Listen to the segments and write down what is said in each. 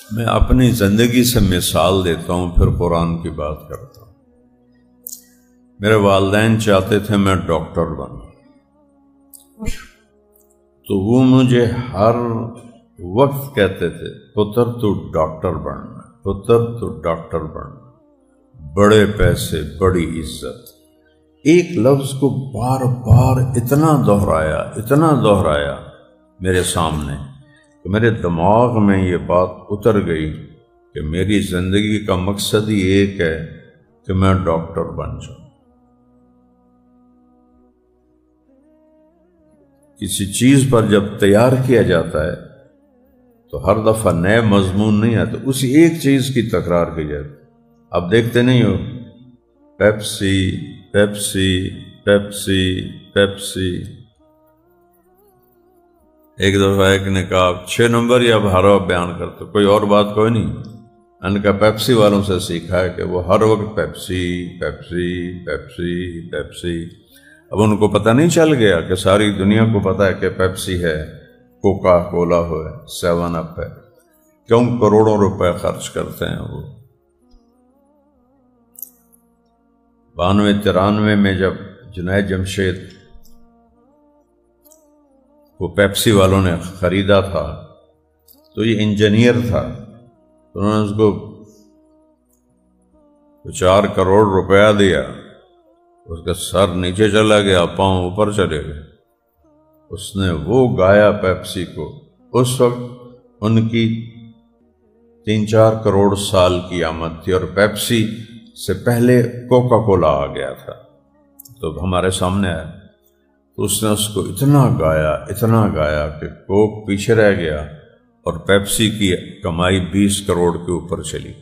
میں اپنی زندگی سے مثال دیتا ہوں، پھر قرآن کی بات کرتا ہوں۔ میرے والدین چاہتے تھے میں ڈاکٹر بنوں، تو وہ مجھے ہر وقت کہتے تھے پتر تو ڈاکٹر بننا، پتر تو ڈاکٹر بننا، بڑے پیسے، بڑی عزت۔ ایک لفظ کو بار بار اتنا دہرایا میرے سامنے کہ میرے دماغ میں یہ بات اتر گئی کہ میری زندگی کا مقصد ہی ایک ہے کہ میں ڈاکٹر بن جاؤں۔ کسی چیز پر جب تیار کیا جاتا ہے تو ہر دفعہ نئے مضمون نہیں آتے، اسی ایک چیز کی تکرار کی جاتی۔ آپ دیکھتے نہیں ہو پیپسی پیپسی پیپسی پیپسی۔ ایک دفعہ ایک نے کہا 6 نمبر یا بھارا بیان کرتے، کوئی اور بات کوئی نہیں۔ میں نے کہا پیپسی والوں سے سیکھا ہے کہ وہ ہر وقت پیپسی پیپسی پیپسی پیپسی۔ اب ان کو پتہ نہیں چل گیا کہ ساری دنیا کو پتہ ہے کہ پیپسی ہے، کوکا کولا ہے، 7 اپ ہے، کیوں کروڑوں روپے خرچ کرتے ہیں وہ۔ 92-93 میں جب جنید جمشید وہ پیپسی والوں نے خریدا تھا تو یہ انجینئر تھا، انہوں نے اس کو 4 کروڑ روپیہ دیا، اس کا سر نیچے چلا گیا، پاؤں اوپر چلے گئے۔ اس نے وہ گایا پیپسی کو، اس وقت ان کی 3-4 کروڑ سال کی آمد تھی، اور پیپسی سے پہلے کوکا کولا آ گیا تھا، تو ہمارے سامنے آیا تو اس نے اس کو اتنا گایا کہ کوک پیچھے رہ گیا اور پیپسی کی کمائی 20 کروڑ کے اوپر چلی۔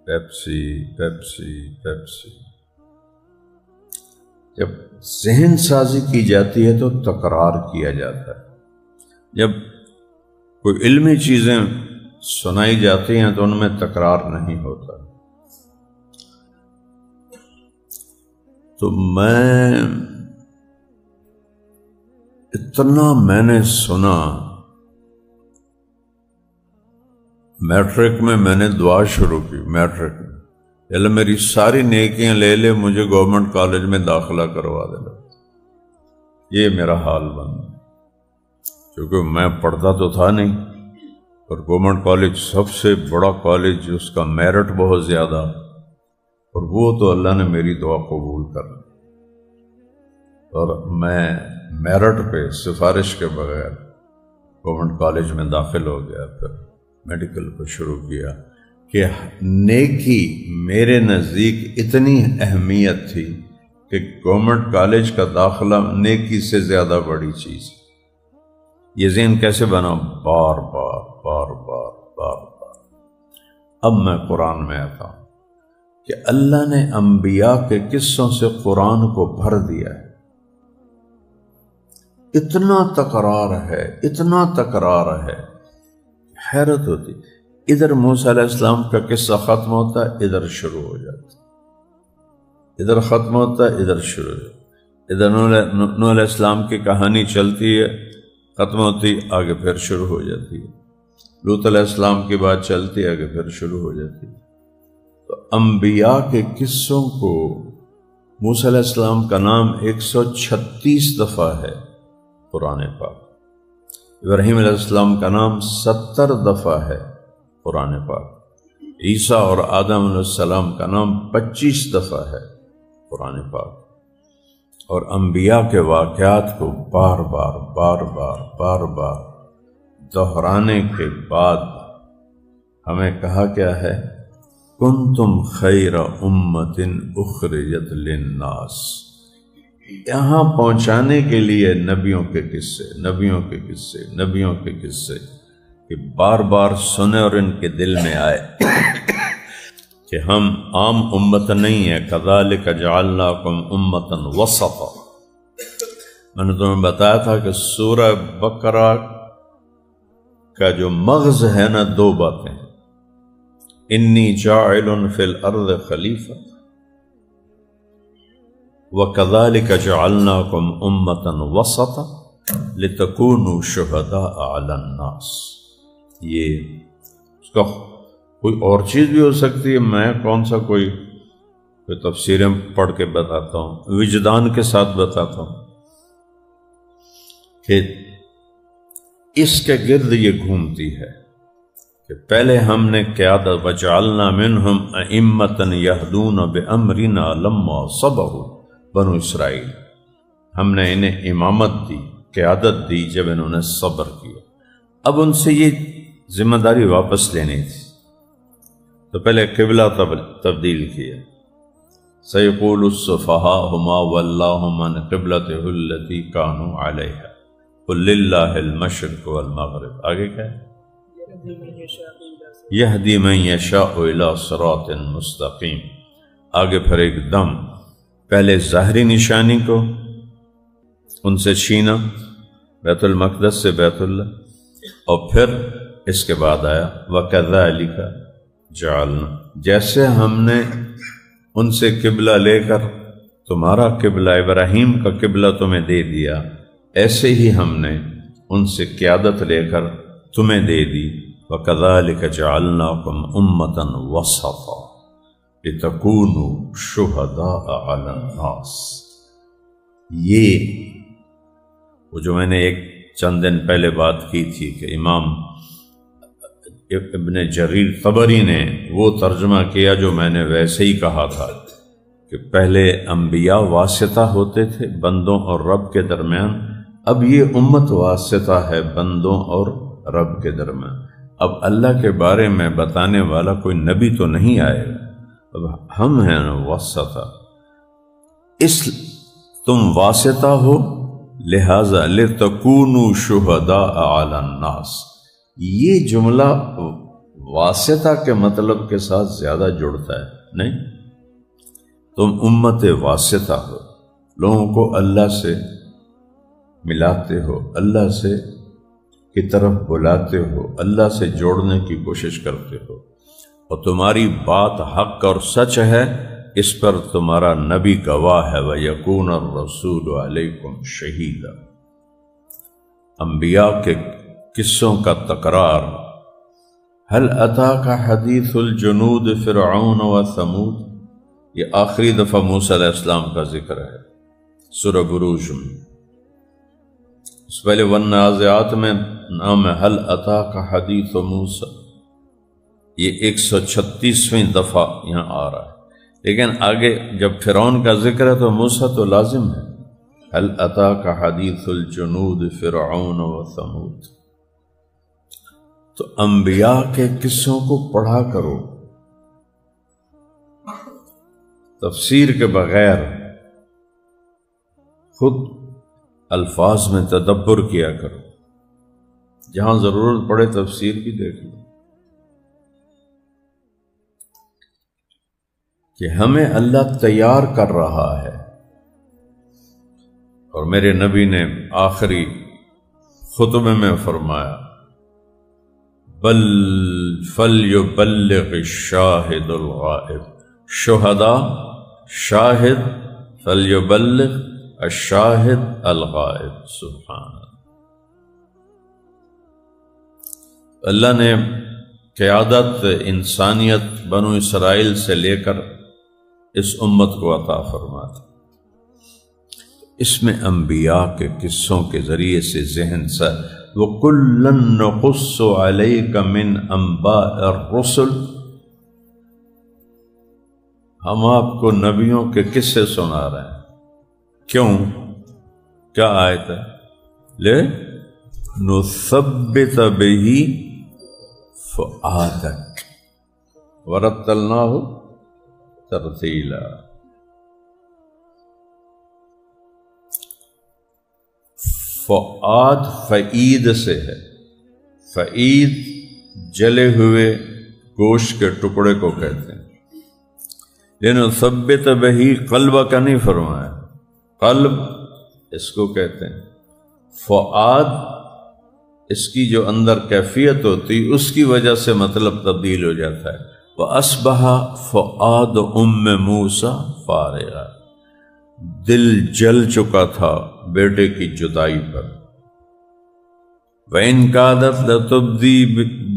Pepsi Pepsi Pepsi. جب ذہن سازی کی جاتی ہے تو تکرار کیا جاتا ہے، جب کوئی علمی چیزیں سنائی جاتی ہیں تو ان میں تکرار نہیں ہوتا۔ تو میں نے سنا، میٹرک میں میں نے دعا شروع کی، میٹرک میں اللہ میری ساری نیکیاں لے لے، مجھے گورنمنٹ کالج میں داخلہ کروا دے۔ یہ میرا حال بن، کیونکہ میں پڑھتا تو تھا نہیں، اور گورنمنٹ کالج سب سے بڑا کالج، اس کا میرٹ بہت زیادہ، اور وہ تو اللہ نے میری دعا قبول کر لی، اور میں میرٹ پہ سفارش کے بغیر گورنمنٹ کالج میں داخل ہو گیا۔ پھر میڈیکل کو شروع کیا کہ نیکی میرے نزدیک اتنی اہمیت تھی کہ گورنمنٹ کالج کا داخلہ نیکی سے زیادہ بڑی چیز۔ یہ ذہن کیسے بنا؟ بار بار بار بار بار بار۔ اب میں قرآن میں آتا ہوں کہ اللہ نے انبیاء کے قصوں سے قرآن کو بھر دیا ہے، اتنا تکرار ہے، حیرت ہوتی۔ ادھر موسیٰ علیہ السلام کا قصہ ختم ہوتا ہے، ادھر شروع ہو جاتا، ادھر ختم ہوتا ہے، ادھر شروع ہو جاتا، ادھر نوح علیہ السلام کی کہانی چلتی ہے، ختم ہوتی، آگے پھر شروع ہو جاتی ہے، لوط علیہ السلام کی بات چلتی ہے، آگے پھر شروع ہو جاتی ہے۔ تو انبیاء کے قصوں کو موسیٰ علیہ السلام کا نام 136 دفعہ ہے قرآن پاک، ابراہیم علیہ السلام کا نام 70 دفعہ ہے قرآن پاک، عیسیٰ اور آدم علیہ السلام کا نام 25 دفعہ ہے قرآن پاک، اور انبیاء کے واقعات کو بار بار دہرانے کے بعد ہمیں کہا کیا ہے؟ کنتم خیر امت اخرجت للناس۔ یہاں پہنچانے کے لیے نبیوں کے قصے کہ بار بار سنے اور ان کے دل میں آئے کہ ہم عام امت نہیں ہیں، کذالک جعلناکم امۃ وسطا۔ میں نے تمہیں بتایا تھا کہ سورہ بقرہ کا جو مغز ہے نا، 2 باتیں، انی جاعل فی الارض خلیفہ، وَكَذَلِكَ جَعَلْنَاكُمْ أُمَّةً وَسَطًا لِتَكُونُوا شُهَدَاءَ عَلَى النَّاسِ۔ یہ اس کا کوئی اور چیز بھی ہو سکتی ہے، میں کون سا کوئی تفسیریں پڑھ کے بتاتا ہوں، وجدان کے ساتھ بتاتا ہوں کہ اس کے گرد یہ گھومتی ہے کہ پہلے ہم نے قیادت وجعلنا منہم ائمۃ یہدون بامرنا لما صبروا، بنو اسرائیل ہم نے انہیں امامت دی، قیادت دی جب انہوں نے صبر کیا۔ اب ان سے یہ ذمہ داری واپس لینی تھی، تو پہلے قبلہ تبدیل کیا۔ سیقول السفہاء ما ولاہم عن قبلتہ التی کانوا علیہا قل للہ المشرق والمغرب۔ آگے کیا ہے؟ یہدی من یشاء الی صراط مستقیم۔ آگے پھر ایک دم پہلے ظاہری نشانی کو ان سے چھینا، بیت المقدس سے بیت اللہ، اور پھر اس کے بعد آیا وَكَذَلِكَ جَعَلْنَا، جیسے ہم نے ان سے قبلہ لے کر تمہارا قبلہ ابراہیم کا قبلہ تمہیں دے دیا، ایسے ہی ہم نے ان سے قیادت لے کر تمہیں دے دی۔ وَكَذَلِكَ جَعَلْنَاكُمْ أُمَّةً وَسَطًا لِتَكُونُوا شُهَدَاءَ عَلَى النَّاسِ۔ یہ وہ جو میں نے ایک چند دن پہلے بات کی تھی کہ امام ابن جریر طبری نے وہ ترجمہ کیا جو میں نے ویسے ہی کہا تھا کہ پہلے انبیاء واسطہ ہوتے تھے بندوں اور رب کے درمیان، اب یہ امت واسطہ ہے بندوں اور رب کے درمیان۔ اب اللہ کے بارے میں بتانے والا کوئی نبی تو نہیں آئے، اب ہم ہیں واسطہ، اس تم واسطہ ہو، لہذا لِتَكُونُوا شُهَدَاءَ عَلَى النَّاسِ۔ یہ جملہ واسطہ کے مطلب کے ساتھ زیادہ جڑتا ہے، نہیں؟ تم امت واسطہ ہو، لوگوں کو اللہ سے ملاتے ہو، اللہ سے کی طرف بلاتے ہو، اللہ سے جوڑنے کی کوشش کرتے ہو، اور تمہاری بات حق اور سچ ہے، اس پر تمہارا نبی گواہ ہے، وَيَكُونَ الرَّسُولُ عَلَيْكُمْ شَهِيدًا۔ انبیاء کے قصوں کا تکرار۔ هل أتاك حدیث الجنود فرعون و ثمود، یہ آخری دفعہ موسیٰ علیہ السلام کا ذکر ہے سورہ بروج میں۔ اس پہلے والنازعات میں نام ہے هل أتاك حدیث موسیٰ، یہ 136ویں دفعہ یہاں آ رہا ہے، لیکن آگے جب فرعون کا ذکر ہے تو موسیٰ تو لازم ہے۔ هل أتاك حدیث الجنود فرعون و ثمود۔ تو انبیاء کے قصوں کو پڑھا کرو، تفسیر کے بغیر خود الفاظ میں تدبر کیا کرو، جہاں ضرورت پڑے تفسیر بھی دیکھ لو، کہ ہمیں اللہ تیار کر رہا ہے۔ اور میرے نبی نے آخری خطبے میں فرمایا بل فلیبلغ الشاہد الغائب، شہداء شاہد، فلیبلغ الشاہد الغائب۔ سبحان اللہ نے قیادت انسانیت بنو اسرائیل سے لے کر اس امت کو عطا فرما تھا، اس میں انبیاء کے قصوں کے ذریعے سے ذہن سے وَكُلًّا نَّقُصُّ عَلَيْكَ مِنْ أَنبَاءِ الرُّسُلِ، ہم آپ کو نبیوں کے قصے سنا رہے ہیں۔ کیوں؟ کیا آیت ہے؟ لِنُثَبِّتَ بِهِ فُؤَادَكَ وَرَتَّلْنَاهُ تَرْتِيلًا۔ فؤاد فعید سے ہے، فعید جلے ہوئے گوشت کے ٹکڑے کو کہتے ہیں، لِنُثَبِّتَ بِهِ قلب کا نہیں فرمایا، قلب اس کو کہتے ہیں۔ فؤاد اس کی جو اندر کیفیت ہوتی اس کی وجہ سے مطلب تبدیل ہو جاتا ہے۔ وَأَصْبَحَ فُؤَادُ أُمِّ مُوسَىٰ فَارِغًا، دل جل چکا تھا بیٹے کی جدائی پر، وَإِنْ كَادَتْ لَتُبْدِي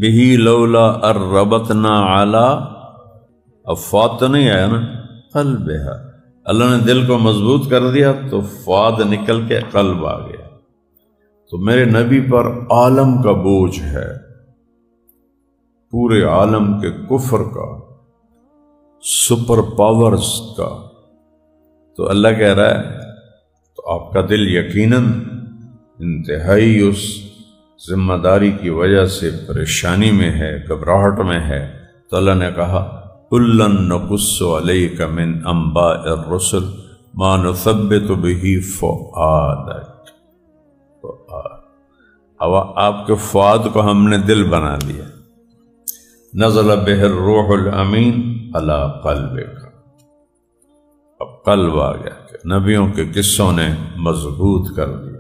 بِهِ لَوْلَا أَن رَّبَطْنَا عَلَىٰ، اب فاد تو نہیں آیا نا، قلبها، اللہ نے دل کو مضبوط کر دیا تو فاد نکل کے قلب آ گیا۔ تو میرے نبی پر عالم کا بوجھ ہے، پورے عالم کے کفر کا، سپر پاورز کا، تو اللہ کہہ رہا ہے تو آپ کا دل یقیناً انتہائی اس ذمہ داری کی وجہ سے پریشانی میں ہے، گھبراہٹ میں ہے، تو اللہ نے کہا کُلًّا نَقُصُّ عَلَيْكَ مِنْ أَنْبَاءِ الرُّسُلِ مَا نُثَبِّتُ بِهِ فُؤَادَكَ۔ اب آپ کے فؤاد کو ہم نے دل بنا دیا، نزل بِهِ الروح الامین علی قلبک، اب قلب آ گیا کہ نبیوں کے قصوں نے مضبوط کر دیا۔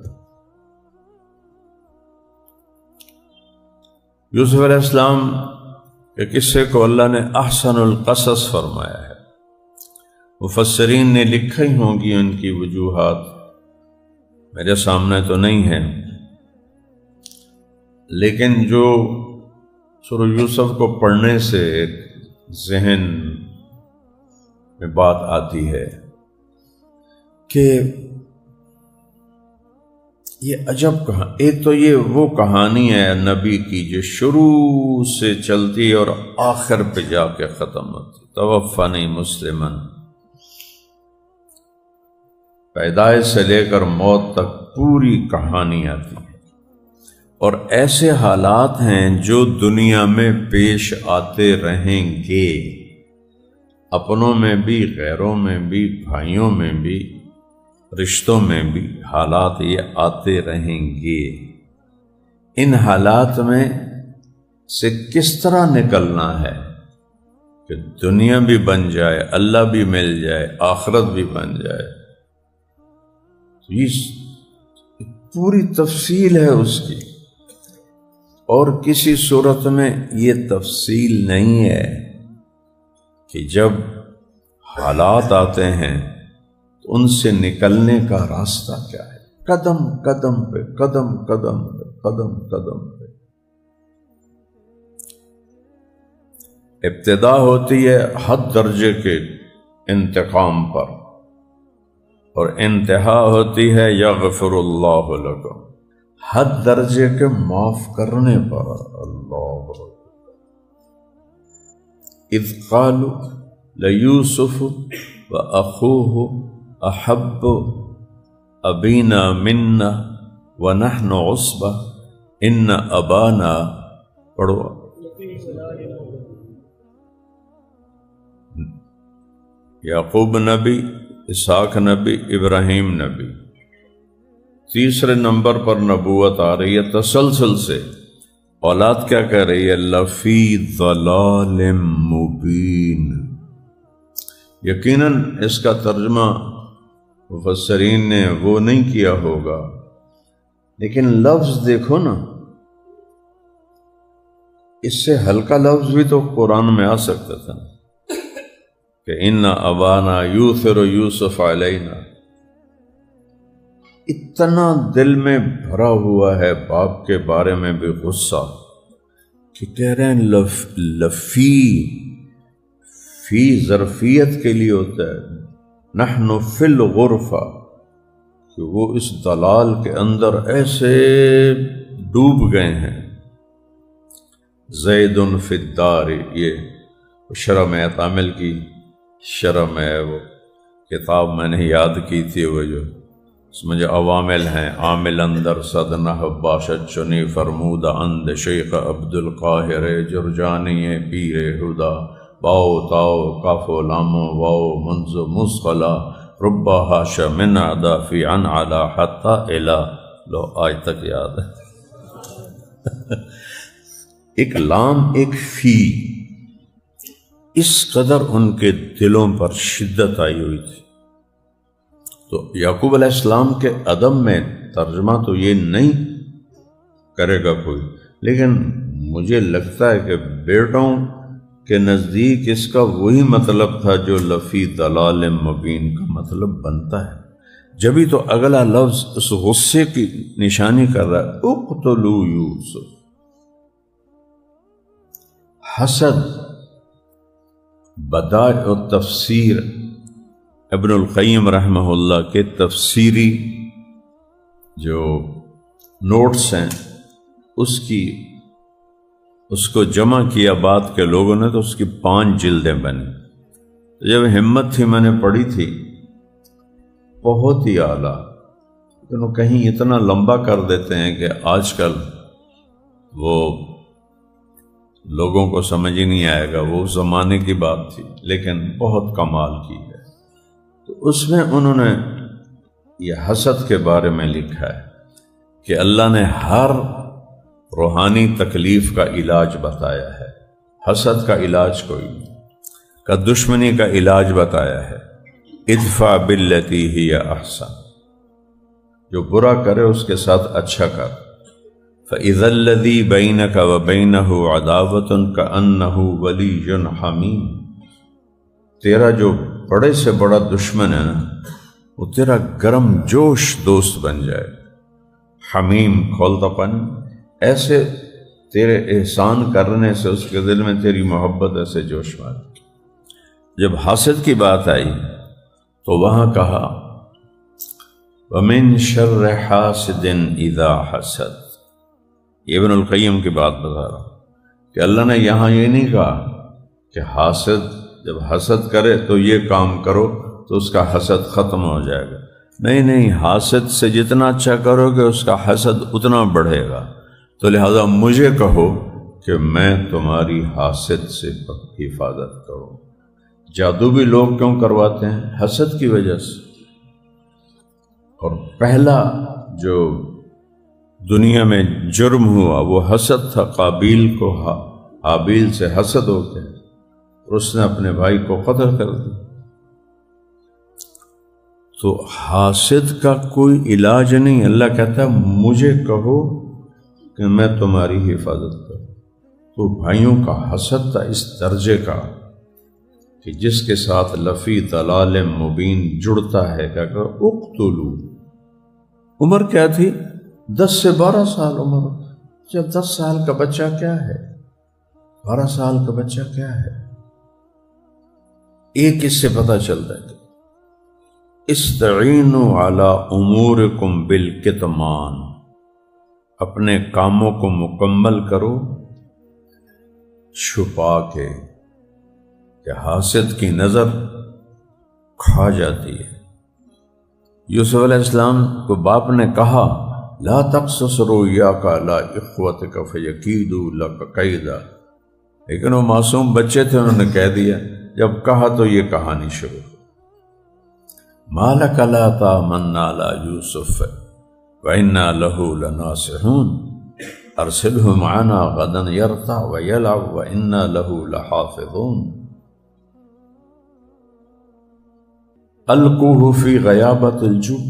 یوسف علیہ السلام کے قصے کو اللہ نے احسن القصص فرمایا ہے۔ مفسرین نے لکھا ہی ہوں گی ان کی وجوہات، میرے سامنے تو نہیں ہے، لیکن جو سورہ یوسف کو پڑھنے سے ایک ذہن میں بات آتی ہے کہ یہ عجب کہاں، ایک تو یہ وہ کہانی ہے نبی کی جو شروع سے چلتی اور آخر پہ جا کے ختم ہوتی، توفنی مسلمن، پیدائش سے لے کر موت تک پوری کہانی آتی ہے، اور ایسے حالات ہیں جو دنیا میں پیش آتے رہیں گے، اپنوں میں بھی، غیروں میں بھی، بھائیوں میں بھی، رشتوں میں بھی حالات یہ آتے رہیں گے۔ ان حالات میں سے کس طرح نکلنا ہے کہ دنیا بھی بن جائے، اللہ بھی مل جائے، آخرت بھی بن جائے، یہ پوری تفصیل ہے اس کی، اور کسی صورت میں یہ تفصیل نہیں ہے کہ جب حالات آتے ہیں ان سے نکلنے کا راستہ کیا ہے، قدم قدم پہ، قدم قدم پہ، قدم قدم پہ ابتدا ہوتی ہے حد درجے کے انتقام پر، اور انتہا ہوتی ہے یغفر اللہ لکم، حد درجے کے معاف کرنے پر۔ اللہ اذ قالوا لیوسف واخوہ احب ابینا منا ونحن عصبہ ان ابانا، پڑھو، یعقوب نبی، اسحاق نبی، ابراہیم نبی، تیسرے نمبر پر نبوت آ رہی ہے تسلسل سے، اولاد کیا کہہ رہی ہے، لفی ضلال مبین۔ یقیناً اس کا ترجمہ مفسرین نے وہ نہیں کیا ہوگا، لیکن لفظ دیکھو نا، اس سے ہلکا لفظ بھی تو قرآن میں آ سکتا تھا کہ ان ابانا یوثر یوسف علینا، اتنا دل میں بھرا ہوا ہے باپ کے بارے میں بھی غصہ کہ کہہ رہے ہیں لفی، فی ظرفیت کے لیے ہوتا ہے، نحن فی الغرفہ، کہ وہ اس دلال کے اندر ایسے ڈوب گئے ہیں۔ زید فی الدار، یہ شرح میں عامل کی شرح میں وہ کتاب میں نے یاد کی تھی، وہ جو اس میں جو عوامل ہیں، عامل اندر صدنہ باشد چنی فرمود اند شیخ عبد القاہر جرجانی پیر ہدا، باؤ تاؤ کاف و لام و واؤ منز مسخلا ربا حاش من عدا فی عن علا حتی الا، لو آج تک یاد ہے ایک لام ایک فی، اس قدر ان کے دلوں پر شدت آئی ہوئی تھی۔ تو یعقوب علیہ السلام کے ادب میں ترجمہ تو یہ نہیں کرے گا کوئی، لیکن مجھے لگتا ہے کہ بیٹوں کے نزدیک اس کا وہی مطلب تھا جو لفی دلال مبین کا مطلب بنتا ہے۔ جبھی تو اگلا لفظ اس غصے کی نشانی کر رہا ہے، اقتلوا یوسف۔ حسد بدائع التفسیر ابن القیم رحمہ اللہ کے تفسیری جو نوٹس ہیں اس کو جمع کیا بعد کے لوگوں نے تو اس کی 5 جلدیں بنی۔ جب ہمت تھی میں نے پڑھی تھی، بہت ہی اعلیٰ، لیکن وہ کہیں اتنا لمبا کر دیتے ہیں کہ آج کل وہ لوگوں کو سمجھ ہی نہیں آئے گا، وہ زمانے کی بات تھی لیکن بہت کمال کی ہے۔ تو اس میں انہوں نے یہ حسد کے بارے میں لکھا ہے کہ اللہ نے ہر روحانی تکلیف کا علاج بتایا ہے، حسد کا علاج کوئی نہیں، کا دشمنی کا علاج بتایا ہے، ادفع باللتی ہی احسن، جو برا کرے اس کے ساتھ اچھا کر، فَإِذَا الَّذِي بَيْنَكَ وَبَيْنَهُ عَدَاوَةٌ كَأَنَّهُ وَلِيٌّ حَمِيمٌ، تیرا جو بڑے سے بڑا دشمن ہے نا، وہ تیرا گرم جوش دوست بن جائے، حمیم کھولتا پن، ایسے تیرے احسان کرنے سے اس کے دل میں تیری محبت ایسے جوش مارتی۔ جب حسد کی بات آئی تو وہاں کہا وَمِن شَرِّ حَاسِدٍ إِذَا حَسَدَ، یہ ابن القیم کی بات بتا رہا کہ اللہ نے یہاں یہ نہیں کہا کہ حاسد جب حسد کرے تو یہ کام کرو تو اس کا حسد ختم ہو جائے گا، نہیں، حاسد سے جتنا اچھا کرو گے اس کا حسد اتنا بڑھے گا، تو لہذا مجھے کہو کہ میں تمہاری حاسد سے حفاظت کروں۔ جادو بھی لوگ کیوں کرواتے ہیں؟ حسد کی وجہ سے۔ اور پہلا جو دنیا میں جرم ہوا وہ حسد تھا، قابیل کو حابیل سے حسد ہو گیا اور اس نے اپنے بھائی کو قتل کر دیا۔ تو حاسد کا کوئی علاج نہیں، اللہ کہتا ہے مجھے کہو کہ میں تمہاری حفاظت کروں۔ تو بھائیوں کا حسد تھا اس درجے کا کہ جس کے ساتھ لفی ضلال مبین جڑتا ہے، کیا کہ اقتلوا، عمر کیا تھی؟ 10 سے 12 سال عمر۔ جب 10 سال کا بچہ کیا ہے، 12 سال کا بچہ کیا ہے؟ ایک اس سے پتہ چلتا ہے کہ استعینوا علی امورکم بالکتمان، اپنے کاموں کو مکمل کرو چھپا کے، کہ حاسد کی نظر کھا جاتی ہے۔ یوسف علیہ السلام کو باپ نے کہا لا تقصص رؤیاک علی اخوتک فیکیدوا لک کیدا، لیکن وہ معصوم بچے تھے، انہوں نے کہہ دیا، جب کہا تو یہ کہانی شروع، ما لک لا تأمنا علی یوسف وإنا له لناصحون ارسلہ معنا غدا یرتع ویلعب وإنا له لحافظون القوہ فی غیابت الجب،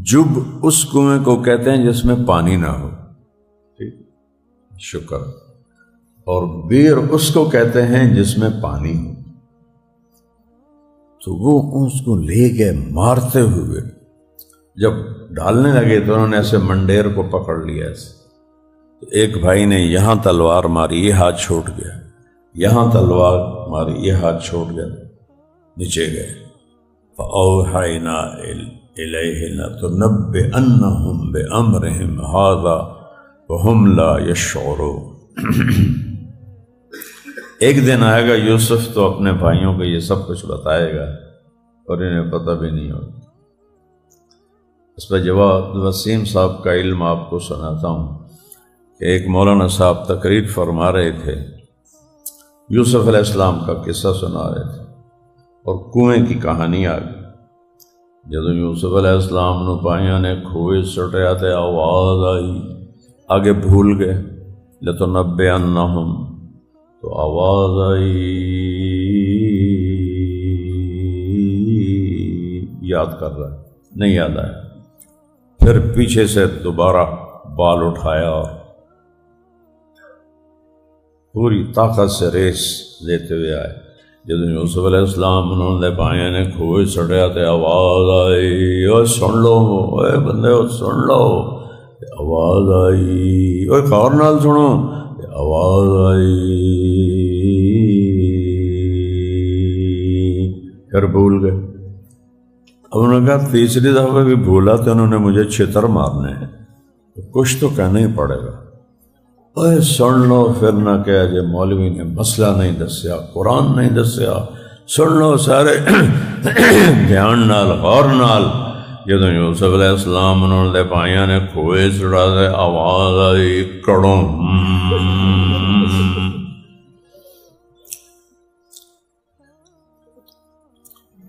جب اس کنویں کو کہتے ہیں جس میں پانی نہ ہو، شکر، اور بیر اس کو کہتے ہیں جس میں پانی ہو۔ تو وہ اس کو لے گئے مارتے ہوئے، جب ڈالنے لگے تو انہوں نے ایسے منڈیر کو پکڑ لیا ایسے، تو ایک بھائی نے یہاں تلوار ماری، یہ ہاتھ چھوٹ گیا، یہاں تلوار ماری، یہ ہاتھ چھوٹ گیا، نیچے گئے، فَأَوْحَيْنَا إِلَيْهِ لَتُنَبِّئَنَّهُمْ بِأَمْرِهِمْ هَذَا وَهُمْ لَا يَشْعُرُونَ۔ ایک دن آئے گا یوسف تو اپنے بھائیوں کو یہ سب کچھ بتائے گا اور انہیں پتہ بھی نہیں ہوگا۔ اس پر جواد وسیم صاحب کا علم آپ کو سناتا ہوں کہ ایک مولانا صاحب تقریر فرما رہے تھے، یوسف علیہ السلام کا قصہ سنا رہے تھے اور کنویں کی کہانی آ گئی۔ جب یوسف علیہ السلام نے پائیاں نے کھوئے سٹیا تے آواز آئی، آگے بھول گئے، لَتُنَبِّئَنَّهُمْ، تو آواز آئی، یاد کر رہا ہے، نہیں یاد آیا، پھر پیچھے سے دوبارہ بال اٹھایا اور پوری طاقت سے ریس لیتے ہوئے آئے، جدوں یوسف علیہ السلام انہوں نے بھائیاں نے کھوئے سڑیا تے آواز آئی، اوے سن لو، اوے بندے سن لو، آواز آئی، اوے غور نال سنو، آواز آئی، پھر بھول گئے۔ اب انہوں نے کہا تیسری دفعہ بھی بھولا تو انہوں نے مجھے چھتر مارنے ہیں، کچھ تو کہنا ہی پڑے گا۔ اوے سن لو، پھر نہ کہا جے مولوی نے مسئلہ نہیں دسیا، قرآن نہیں دسیا، سن لو سارے دھیان نال غور نال۔ جدوں یوسف علیہ السلام انہوں نے بھائیاں نے کھوئے چڑھا دے، آواز آئی کڑوں،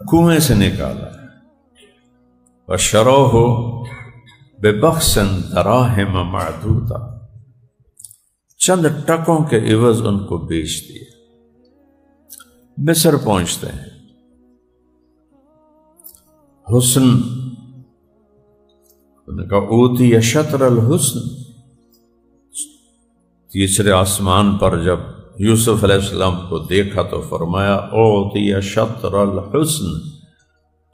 کنویں سے نکالا، وَشَرَوْهُ بِبَخْسٍ دَرَاهِمَ مَعْدُودَةٍ، چند ٹکوں کے عوض ان کو بیچ دیے۔ مصر پہنچتے ہیں، حسن انہوں نے کہا اوتی شطر الحسن، تیسرے آسمان پر جب یوسف علیہ السلام کو دیکھا تو فرمایا اوتی شطر الحسن۔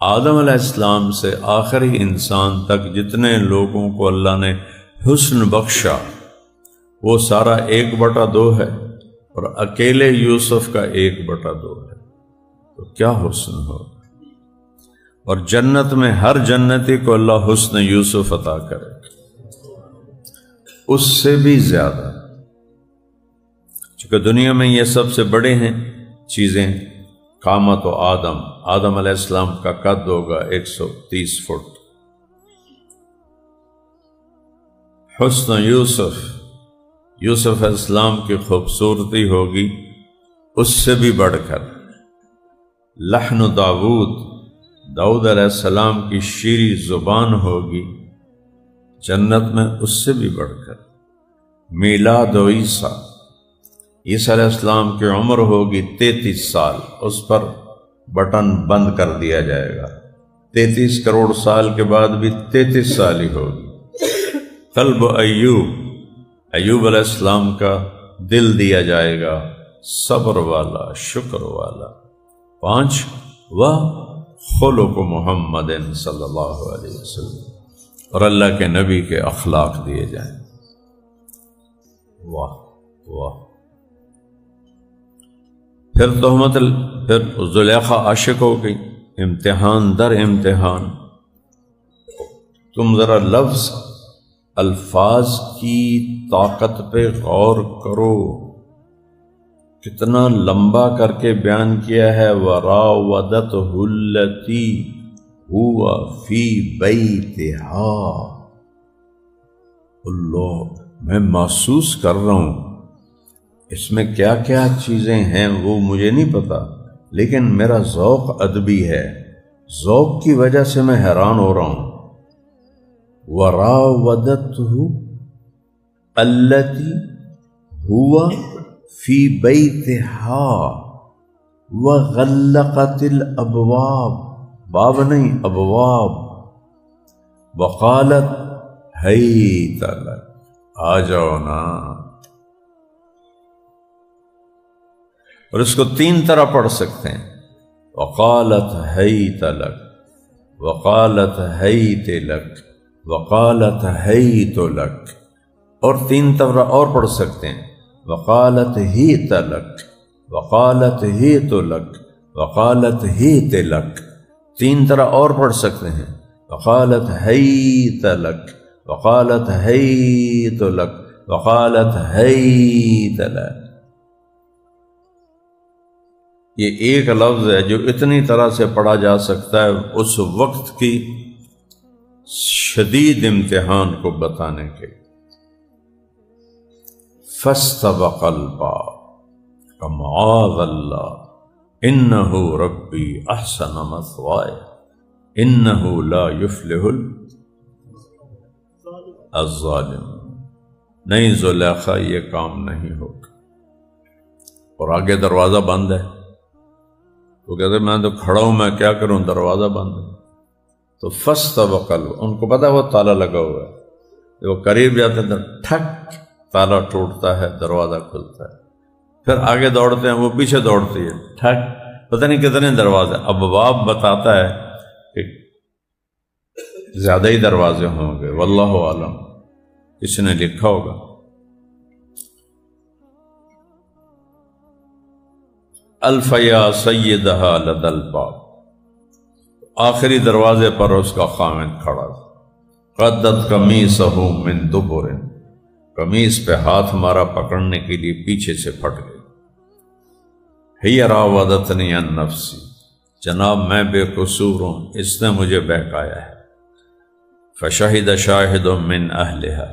آدم علیہ السلام سے آخری انسان تک جتنے لوگوں کو اللہ نے حسن بخشا وہ سارا 1/2 ہے، اور اکیلے یوسف کا 1/2 ہے، تو کیا حسن ہو۔ اور جنت میں ہر جنتی کو اللہ حسن یوسف عطا کرے، اس سے بھی زیادہ، چونکہ دنیا میں یہ سب سے بڑے ہیں چیزیں۔ قامت و آدم علیہ السلام کا قد ہوگا 130 فٹ، حسن یوسف علیہ السلام کی خوبصورتی ہوگی اس سے بھی بڑھ کر، لحن داؤد علیہ السلام کی شیریں زبان ہوگی جنت میں اس سے بھی بڑھ کر، میلاد و عیسیٰ علیہ السلام کی عمر ہوگی 33 سال، اس پر بٹن بند کر دیا جائے گا، 33 کروڑ سال کے بعد بھی 33 سال ہی ہوگی۔ قلب ایوب علیہ السلام کا دل دیا جائے گا، صبر والا، شکر والا۔ 5 خلق محمد صلی اللہ علیہ وسلم، اور اللہ کے نبی کے اخلاق دیے جائیں۔ واہ واہ۔ پھر زلیخا عاشق ہو گئی، امتحان در امتحان۔ تم ذرا الفاظ کی طاقت پہ غور کرو، کتنا لمبا کر کے بیان کیا ہے۔ وراودته التي هو في بيتها۔ اللہ، میں محسوس کر رہا ہوں اس میں کیا کیا چیزیں ہیں وہ مجھے نہیں پتا، لیکن میرا ذوق ادبی ہے، ذوق کی وجہ سے میں حیران ہو رہا ہوں۔ وراودته التي هو في بيتها وغلقت الابواب، باب نہیں ابواب، وقالت هيت لك، آ جاؤ نا۔ اور اس کو 3 طرح پڑھ سکتے ہیں، وقالت هيت لك، وقالت هيت لك، وقالت هيت لك، اور 3 طرح اور پڑھ سکتے ہیں، وقالت هيت لك، وقالت هيت لك، وقالت هيت لك۔ 3 طرح اور پڑھ سکتے ہیں، وقالت هيت لك، وقالت هيت لك، وقالت هيت لك۔ یہ ایک لفظ ہے جو اتنی طرح سے پڑھا جا سکتا ہے اس وقت کی شدید امتحان کو بتانے کے۔ فاستبق الباب معاذ اللہ انہ ربی احسن مثوائے انہ لا یفلح الظالم۔ نہیں زلیخا، یہ کام نہیں ہوگا۔ اور آگے دروازہ بند ہے، وہ کہتے میں تو کھڑا ہوں، میں کیا کروں، دروازہ بند ہے۔ تو فاستبق الباب، ان کو پتا وہ تالا لگا ہوا ہے، وہ قریب جاتے ہیں تو ٹھک تالا ٹوٹتا ہے، دروازہ کھلتا ہے۔ پھر آگے دوڑتے ہیں، وہ پیچھے دوڑتی ہے، ٹھک پتہ نہیں کتنے دروازے. ابواب بتاتا ہے کہ زیادہ ہی دروازے ہوں گے، واللہ عالم، کسی نے لکھا ہوگا. الفیا سیدہا لدى الباب، آخری دروازے پر اس کا خامد کھڑا تھا. قدت قمیصہ من دبر، قمیص پہ ہاتھ مارا پکڑنے کے لیے پیچھے سے پھٹ گئی. ہی راودتنی عن نفسی، جناب میں بے قصور ہوں، اس نے مجھے بہکایا ہے. فشہد شاہد من اہلہا،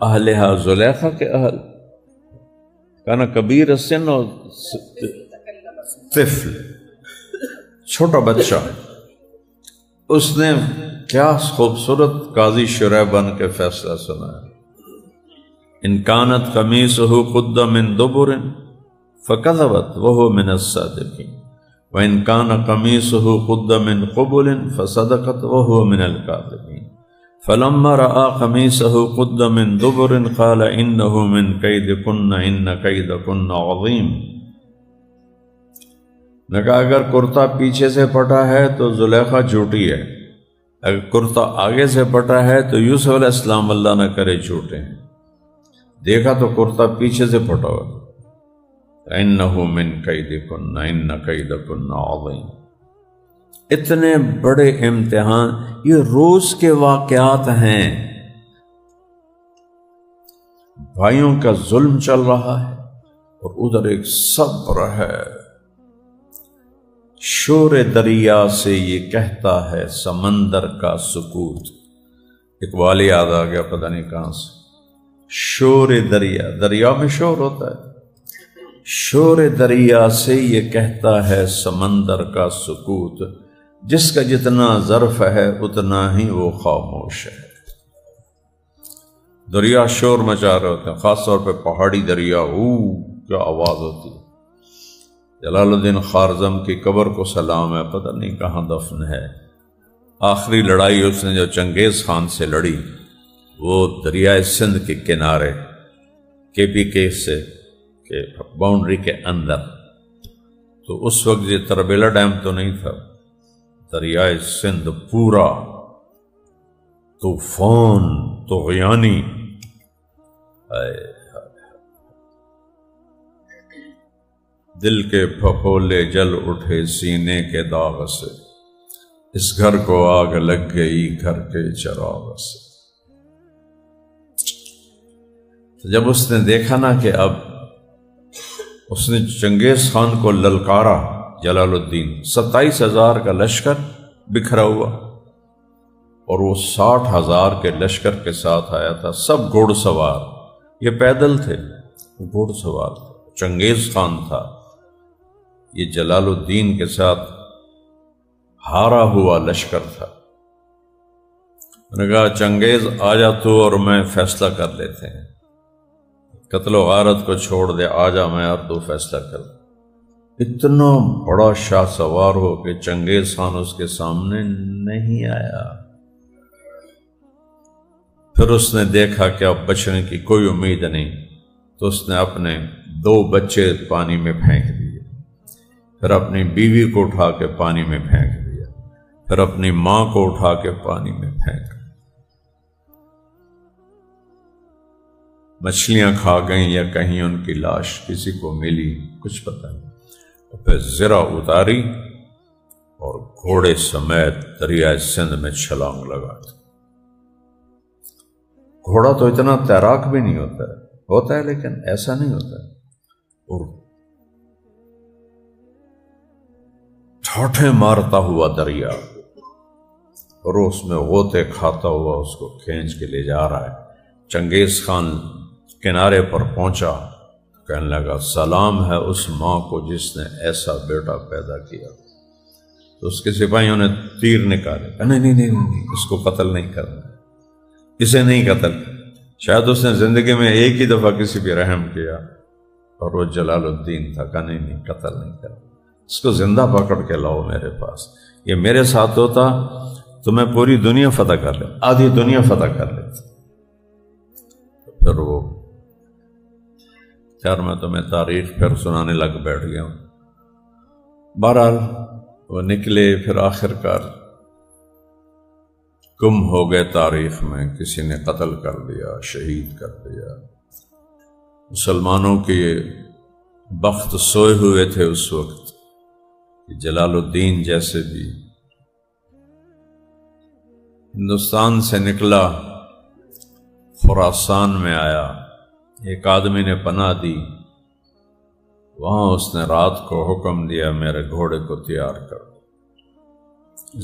اہلہا زلیخا کے اہل، کانا کبیر السن اور طفل، چھوٹا بچہ. اس نے کیا خوبصورت قاضی شرح بن کے فیصلہ سنایا. ان کانت قمیصہ قد من دبر فکذبت وہو من الصادقین، وَإِنْ كَانَ قَمِيصُهُ قُدَّ مِنْ قُبُلٍ فَصَدَقَتْ وَهُوَ مِنَ الْكَاذِبِينَ فَلَمَّا رَأَىٰ قَمِيصَهُ قُدَّ مِنْ دُبُرٍ قَالَ إِنَّهُ مِنْ كَيْدِكُنَّ إِنَّ كَيْدَكُنَّ عَظِيمٌ. نے کہا اگر کرتا پیچھے سے پھٹا ہے تو زلیخا جھوٹی ہے، اگر کرتا آگے سے پھٹا ہے تو یوسف علیہ السلام اللہ نہ کرے جھوٹے ہیں. دیکھا تو کرتا پیچھے سے پھٹا ہوا تھا. اِنَّهُ مِنْ كَيْدِكُنَّ إِنَّ كَيْدَكُنَّ عَظِيمٌ. اتنے بڑے امتحان، یہ روز کے واقعات ہیں. بھائیوں کا ظلم چل رہا ہے اور ادھر ایک صبر ہے. شور دریا سے یہ کہتا ہے سمندر کا سکوت. اقبال یاد آ گیا پتہ نہیں کہاں سے. شور دریا، دریا میں شور ہوتا ہے. شور دریا سے یہ کہتا ہے سمندر کا سکوت، جس کا جتنا ظرف ہے اتنا ہی وہ خاموش ہے. دریا شور مچا رہے ہوتے ہیں، خاص طور پہ پہاڑی دریا، کیا آواز ہوتی ہے. جلال الدین خوارزم کی قبر کو سلام ہے، پتہ نہیں کہاں دفن ہے. آخری لڑائی اس نے جو چنگیز خان سے لڑی وہ دریائے سندھ کے کنارے KPK سے کہ باؤنڈری کے اندر. تو اس وقت یہ تربیلا ڈیم تو نہیں تھا، دریائے سندھ پورا طوفان طغیانی. دل کے پھپھولے جل اٹھے سینے کے داغ سے، اس گھر کو آگ لگ گئی گھر کے چراغ سے. جب اس نے دیکھا نا کہ اب اس نے چنگیز خان کو للکارا، جلال الدین 27,000 کا لشکر بکھرا ہوا، اور وہ 60,000 کے لشکر کے ساتھ آیا تھا، سب گھوڑ سوار. یہ پیدل تھے، گھوڑ سوار تھے. چنگیز خان تھا، یہ جلال الدین کے ساتھ ہارا ہوا لشکر تھا. نے کہا چنگیز آ جا تو اور میں فیصلہ کر لیتے ہیں، قتل و غارت کو چھوڑ دے، آ جا میں اور تو فیصلہ کر. اتنا بڑا شاہ سوار ہو کہ چنگیز خان اس کے سامنے نہیں آیا. پھر اس نے دیکھا کہ اب بچنے کی کوئی امید نہیں، تو اس نے اپنے 2 بچے پانی میں پھینک دیے، پھر اپنی بیوی کو اٹھا کے پانی میں پھینک دیا، پھر اپنی ماں کو اٹھا کے پانی میں پھینک. مچھلیاں کھا گئیں یا کہیں ان کی لاش کسی کو ملی، کچھ پتہ نہیں. پھر زرہ اتاری اور گھوڑے سمیت دریائے سندھ میں چھلانگ لگا. گھوڑا تو اتنا تیراک بھی نہیں ہوتا ہے لیکن ایسا نہیں ہوتا ہے. اور ٹھاٹھیں مارتا ہوا دریا، اور اس میں غوطے کھاتا ہوا اس کو کھینچ کے لے جا رہا ہے. چنگیز خان کنارے پر پہنچا، کہنے لگا سلام ہے اس ماں کو جس نے ایسا بیٹا پیدا کیا. تو اس کے سپاہیوں نے تیر نکالے، نہیں اس کو قتل نہیں کرنا، اسے نہیں قتل. شاید اس نے زندگی میں ایک ہی دفعہ کسی پہ رحم کیا اور وہ جلال الدین تھا. کہا نہیں قتل نہیں کرنا، اس کو زندہ پکڑ کے لاؤ میرے پاس. یہ میرے ساتھ ہوتا تو میں پوری دنیا فتح کر لیتا، آدھی دنیا فتح کر لیتا. پھر وہ خیر میں تمہیں تاریخ پھر سنانے لگ بیٹھ گیا ہوں۔ بہرحال وہ نکلے، پھر آخر کار گم ہو گئے تاریخ میں، کسی نے قتل کر دیا، شہید کر دیا۔ مسلمانوں کے بخت سوئے ہوئے تھے اس وقت، جلال الدین جیسے بھی ہندوستان سے نکلا، خراسان میں آیا، ایک آدمی نے پناہ دی، وہاں اس نے رات کو حکم دیا میرے گھوڑے کو تیار کر،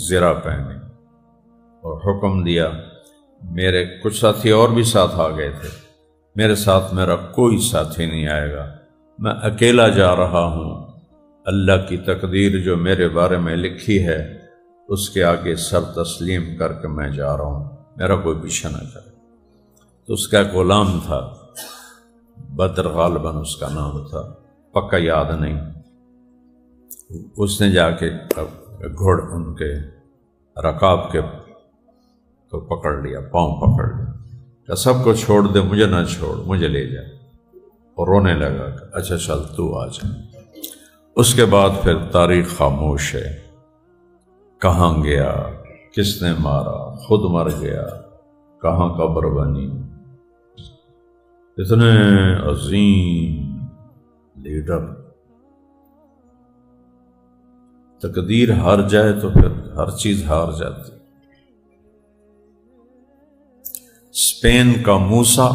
زرہ پہنی، اور حکم دیا، میرے کچھ ساتھی اور بھی ساتھ آ گئے تھے، میرے ساتھ میرا کوئی ساتھی نہیں آئے گا، میں اکیلا جا رہا ہوں، اللہ کی تقدیر جو میرے بارے میں لکھی ہے اس کے آگے سر تسلیم کر کے میں جا رہا ہوں، میرا کوئی پیچھے نہ کرے۔ تو اس کا ایک غلام تھا، بدر غالباً اس کا نام تھا، پکا یاد نہیں، اس نے جا کے گھوڑ ان کے رکاب کے تو پکڑ لیا، پاؤں پکڑ لیا، کہ سب کو چھوڑ دے، مجھے نہ چھوڑ، مجھے لے جا، اور رونے لگا کہ اچھا چل تو آ جا۔ اس کے بعد پھر تاریخ خاموش ہے، کہاں گیا، کس نے مارا، خود مر گیا، کہاں قبر بنی۔ اتنے عظیم لیڈر، تقدیر ہار جائے تو پھر ہر چیز ہار جاتی۔ اسپین کا موسیٰ،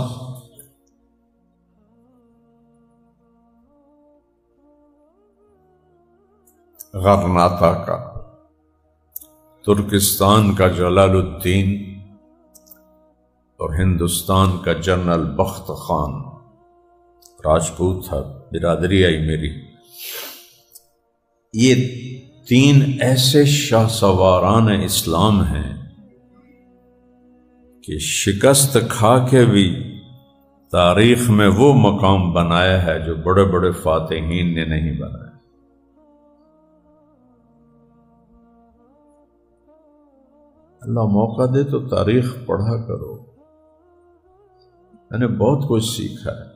غرناطہ کا، ترکستان کا جلال الدین، اور ہندوستان کا جنرل بخت خان، راجپوت تھا، برادری آئی میری۔ یہ تین ایسے شاہ سواران اسلام ہیں کہ شکست کھا کے بھی تاریخ میں وہ مقام بنایا ہے جو بڑے بڑے فاتحین نے نہیں بنایا۔ اللہ موقع دے تو تاریخ پڑھا کرو، میں نے بہت کچھ سیکھا ہے۔